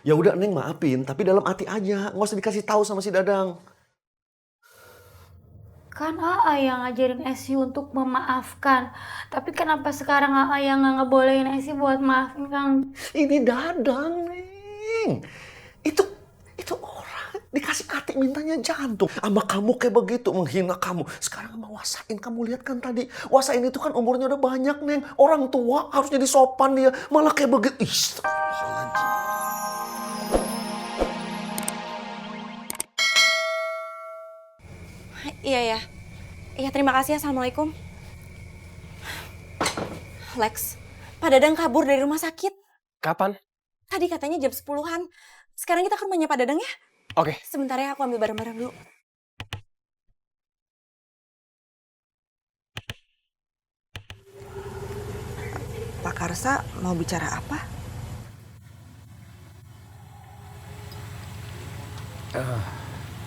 Ya udah Neng maafin, tapi dalam hati aja, nggak usah dikasih tahu sama si Dadang. Kan AA yang ngajarin Esi untuk memaafkan. Tapi kenapa sekarang AA yang nggak ngebolehin Esi buat maafin Kang? Ini Dadang Neng. Itu itu orang dikasih hati mintanya jantung. Sama kamu kayak begitu menghina kamu. Sekarang sama Wasain kamu lihat kan tadi. Wasain itu kan umurnya udah banyak Neng. Orang tua harus jadi sopan dia. Malah kayak begitu. Astagfirullahaladzim. Iya ya. Iya terima kasih ya. Assalamualaikum. Lex, Pak Dadang kabur dari rumah sakit. Kapan? Tadi katanya jam 10-an. Sekarang kita ke rumahnya Pak Dadang ya. Oke. Sebentar ya aku ambil barang-barang dulu. Pak Karsa mau bicara apa?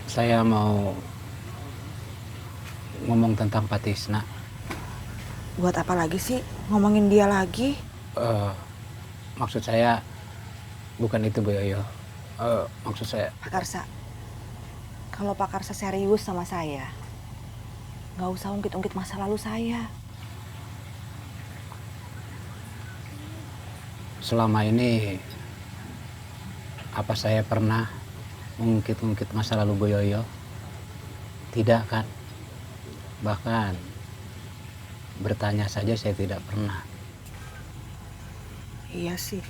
Saya mau ngomong tentang Pak Tisna. Buat apa lagi sih ngomongin dia lagi? Maksud saya bukan itu Bu Yoyo. Maksud saya Pak Karsa, kalau Pak Karsa serius sama saya, nggak usah ungkit-ungkit masa lalu saya. selama ini apa saya pernah mengungkit-ungkit masa lalu Bu Yoyo? Tidak kan? Bahkan bertanya saja saya tidak pernah. Iya sih.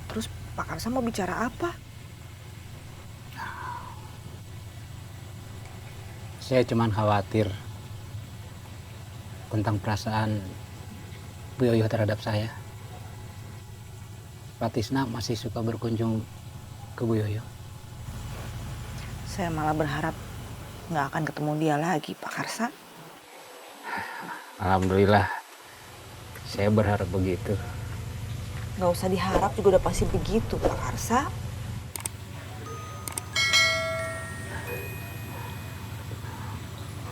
Terus Pak Karsa mau bicara apa? Saya cuma khawatir tentang perasaan Bu Yoyo terhadap saya. Pak Tisna masih suka berkunjung ke Bu Yoyo. Saya malah berharap nggak akan ketemu dia lagi, Pak Karsa. Alhamdulillah, saya berharap begitu. Nggak usah diharap juga udah pasti begitu, Pak Karsa.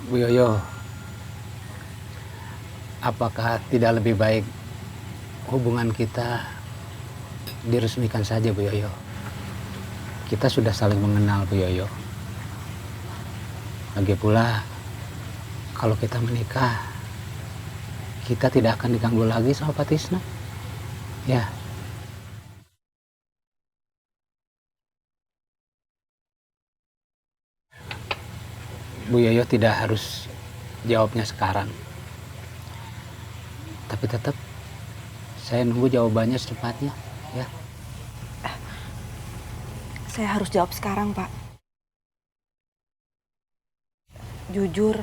Bu Yoyo, apakah tidak lebih baik hubungan kita diresmikan saja Bu Yoyo? Kita sudah saling mengenal Bu Yoyo. Lagi pula, kalau kita menikah, kita tidak akan diganggu lagi sama Pak Tisna. Ya, Bu Yoyo tidak harus jawabnya sekarang. Tapi tetap saya nunggu jawabannya secepatnya, ya. Saya harus jawab sekarang, Pak. Jujur,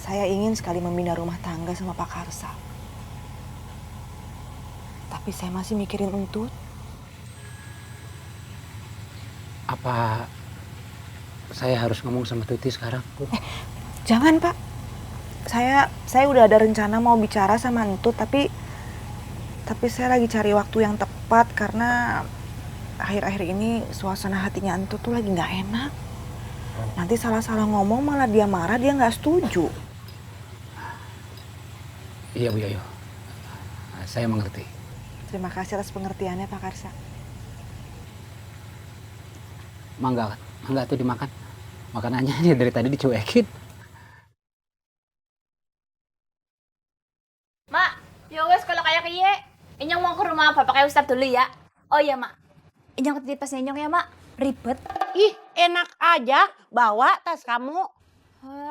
saya ingin sekali membina rumah tangga sama Pak Karsa. Tapi saya masih mikirin Untut. Apa saya harus ngomong sama Tuti sekarang, Bu? Jangan, Pak. Saya udah ada rencana mau bicara sama Untut, tapi saya lagi cari waktu yang tepat karena akhir-akhir ini suasana hatinya Untut tuh lagi nggak enak. Nanti salah-salah ngomong malah dia marah, dia nggak setuju. Iya Bu Yoyo, saya mengerti. Terima kasih atas pengertiannya, Pak Karsa. Mangga tuh dimakan. Makanannya aja dari tadi dicuekin. Mak, ya wes kalau kayak kiye, Inyong mau ke rumah Bapak kayak Ustadz dulu ya. Oh iya Mak, Inyong ketitip pas Inyong ya Mak, ribet. Ih, enak aja bawa tas kamu.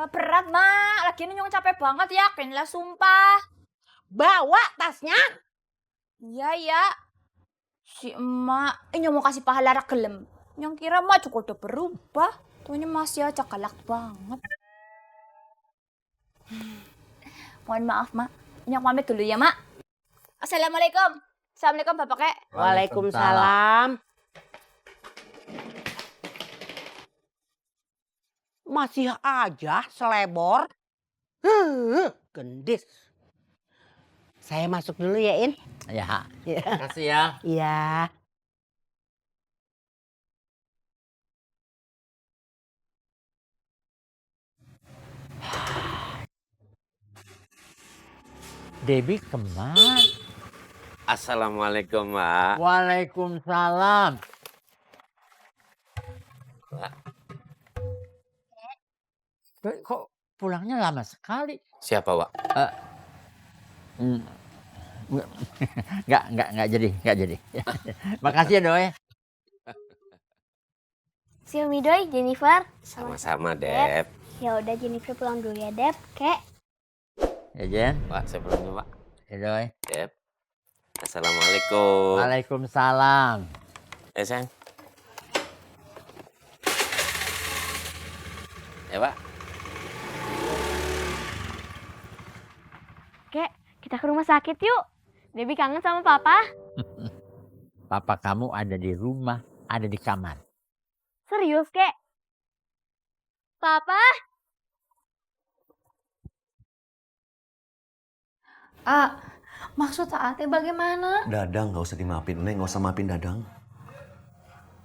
Berat Mak, lagian Inyong capek banget yakin lah sumpah. Bawa tasnya. Iya ya, si emak, Inyong mau kasih pahala gelem. Inyong kira Mak juga udah berubah, tuhnya masih aja galak banget. Mohon maaf Mak, Inyong pamit dulu ya Mak. Assalamualaikum. Assalamualaikum Bapak kek. Waalaikumsalam. Masih aja selebor. Gendis. Saya masuk dulu ya, In. Ya, Ya. makasih ya. Iya. Debbie kemana? Assalamualaikum, Mak. Waalaikumsalam. Kok pulangnya lama sekali? Siapa, Wak? Hmm, nggak jadi. Makasih ya, Doi. Si Umi Doi, Jennifer. Sama-sama, Dep. Ya udah Jennifer pulang dulu ya, Dep. Kek. Ya, Jen. Wak, saya pulang dulu, Wak. Ya, Doi. Dep. Assalamualaikum. Waalaikumsalam. Sayang. Ya, Pak. Kek, kita ke rumah sakit yuk. Debbie kangen sama Papa. Papa kamu ada di rumah, ada di kamar. Serius, Kek? Papa? Maksud Ate bagaimana? Dadang nggak usah dimaafin, Neng. Nggak usah maafin Dadang.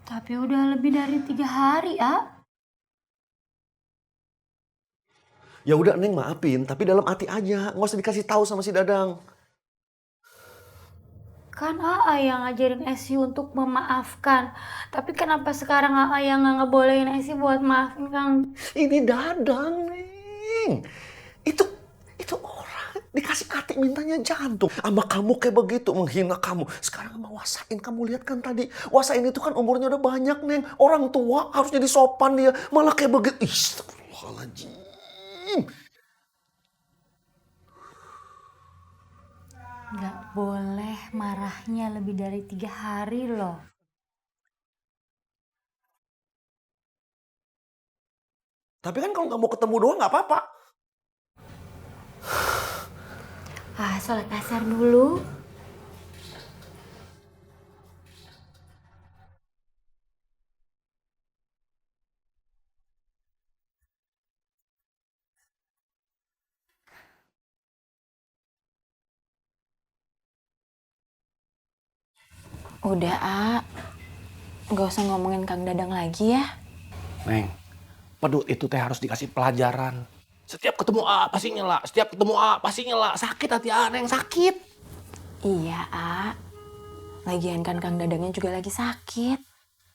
Tapi udah lebih dari 3 hari, Ya udah, Neng maafin. Tapi dalam hati aja. Nggak usah dikasih tahu sama si Dadang. Kan AA yang ngajarin Esi untuk memaafkan. Tapi kenapa sekarang AA yang nggak ngebolehin Esi buat maafin Kang? Ini Dadang, Neng. Itu orang dikasih hati mintanya jantung. Sama kamu kayak begitu, menghina kamu. Sekarang sama Wasain, kamu lihat kan tadi. Wasain itu kan umurnya udah banyak, Neng. Orang tua harus jadi sopan dia. Malah kayak begitu. Astagfirullahaladzim. Nggak boleh marahnya lebih dari 3 hari loh. Tapi kan kalau nggak mau ketemu doang nggak apa-apa. Sholat asar dulu. Udah, nggak usah ngomongin Kang Dadang lagi ya. Neng, pedut itu teh harus dikasih pelajaran. Setiap ketemu A pasti nyela, setiap ketemu A pasti nyela. Sakit hati A, Neng, sakit. Iya, lagian kan Kang Dadangnya juga lagi sakit.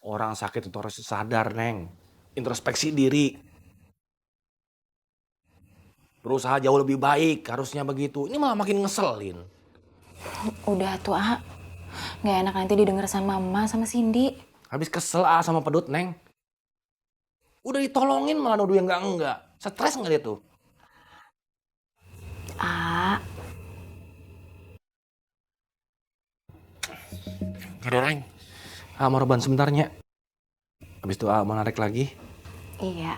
Orang sakit itu harus sadar, Neng. Introspeksi diri. Berusaha jauh lebih baik, harusnya begitu. Ini malah makin ngeselin. Udah tuh, nggak enak nanti didengar sama Mama sama Cindy. Habis kesel A sama pedut, Neng. Udah ditolongin malah nuduh yang enggak. Stres nggak dia tuh? Ada Neng. Mau rebahan sebentarnya. Habis itu mau narik lagi. Iya,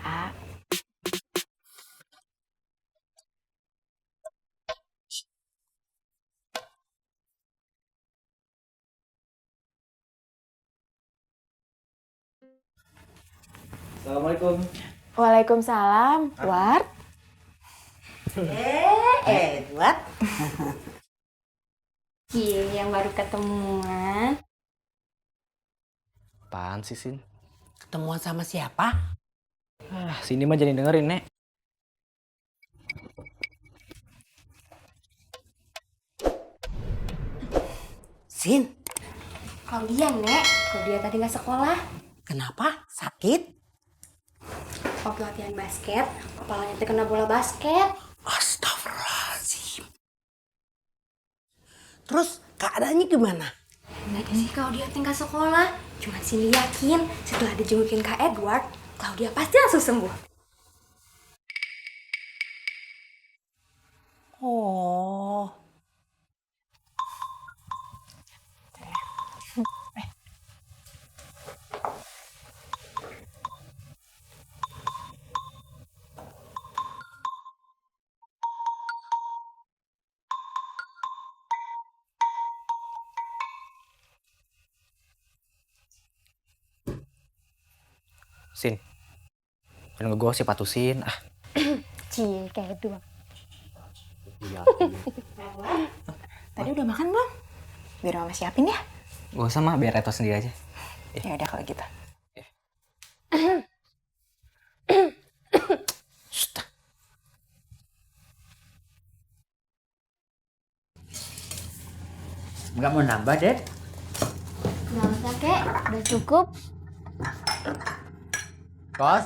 Assalamualaikum. Waalaikumsalam. Ward. Edward. Iya, yang baru ketemuan. Apaan sih, Sin? Ketemuan sama siapa? Sini mah jadi dengerin, Nek. Sin, Claudia, Nek. Claudia tadi nggak sekolah. kenapa? Sakit? Waktu latihan basket, kepalanya terkena bola basket. Astagfirullahaladzim. Terus keadaannya gimana? Nggak sih Claudia tinggal sekolah. Cuma Cindy yakin setelah dijengukin Kak Edward, Claudia pasti langsung sembuh. Oh. Sin. Jangan ngegosip atuh, Sin. Cie, kayak dua. Iya. Tadi udah makan belum? Biar Mama siapin ya. Gak usah, mah. Biar Reto sendiri aja. Ya udah kalau gitu. Nggak mau nambah, Dep? Nggak usah, Kek. Udah cukup. Kos?